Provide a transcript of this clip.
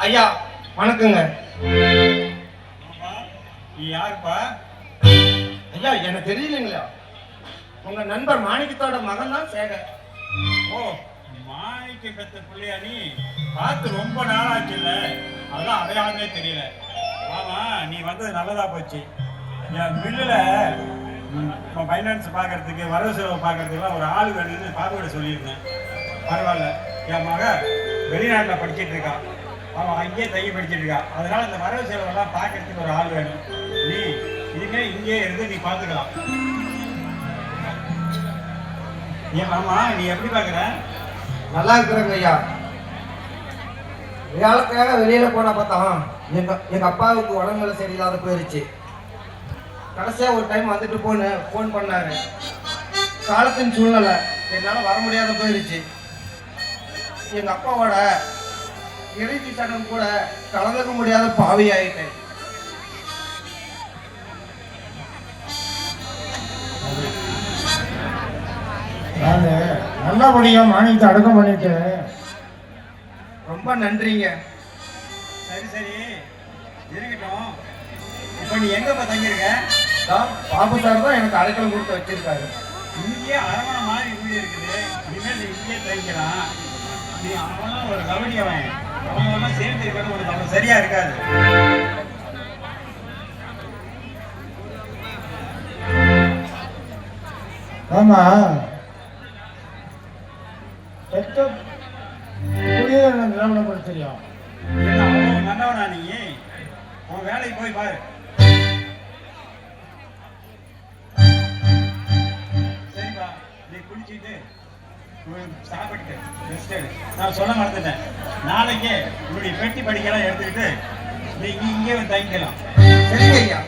ஐயா வணக்கங்க. நீ யாருப்பா? ஐயா எனக்கு தெரியலைங்களா, உங்க நண்பர் மாணிக்கத்தோட மகன் தான் சேகர். ஓ, மாணிக்க பெத்த பிள்ளையா? நீ பார்த்து ரொம்ப நாளாச்சுல்ல, அதான் அடையாளமே தெரியல. ஆமா, நீ வந்தது நல்லதா போச்சு. என் மில்லுல ஃபைனான்ஸ் பார்க்கறதுக்கு, வரவு செலவு பார்க்கறதுக்குலாம் ஒரு ஆள் வேணும்னு பார்க்க சொல்லியிருந்தேன். பரவாயில்ல, என் மக வெளிநாட்டில் படிச்சுட்டு இருக்கான். அவன் அங்கேயே தைய படிச்சுட்டு இருக்கான். அதனால இந்த வரவு செலவெல்லாம் பார்க்கறதுக்கு ஒரு ஆள் வேணும். நீ இனிமே இங்கே இருந்து நீ பார்த்துக்கலாம். ஏன் மாமா, நீ எப்படி பார்க்குற? நல்லா இருக்கிறேங்க ஐயா. வேலைக்காக வெளியில போன பார்த்தா எங்க அப்பாவுக்கு உடம்புல சரியில்லாத போயிருச்சு. கடைசியா ஒரு டைம் வந்துட்டு போன் பண்ணாரு. காலத்தின் சூழ்நிலை என்னால வர முடியாத போயிருச்சு. எங்க அப்பாவோட இறுதி சடங்கு கூட கலந்துக்க முடியாத பாவி ஆயிட்டேன். நான் நல்லபடியா மானியத்தை அடக்கம் பண்ணிட்டேன். ரொம்ப நன்றிங்க. சரி சரி இருக்கட்டும். இப்போ நீ எங்கப்பா தங்கியிருக்க? பாபு சார் தான் எனக்கு அடைக்கலம் கொடுத்து வச்சிருக்காரு. இங்கேயே அரவணை மாதிரி வீடு இருக்குது. இனிமேல் நீ இங்கேயே தங்கிக்கலாம். நீ அவனும் ஒரு கபடி அவன் சேர்ந்து இருக்கிறது உனக்கு அவன் சரியா இருக்காது. ஆமா, நிலவரம் தெரியும். அவன் நல்லவனா? நீ அவன் வேலைக்கு போய் பாரு. சரிப்பா, நீ குளிச்சுட்டு சாப்பிட்டு ரெஸ்ட் எடு. நான் சொல்ல மறந்துட்டேன், நாளைக்கே உன்னுடைய பெட்டி படிக்கலாம் எடுத்துக்கிட்டு நீ இங்கே வந்து தங்கிக்கலாம். சரிங்க ஐயா.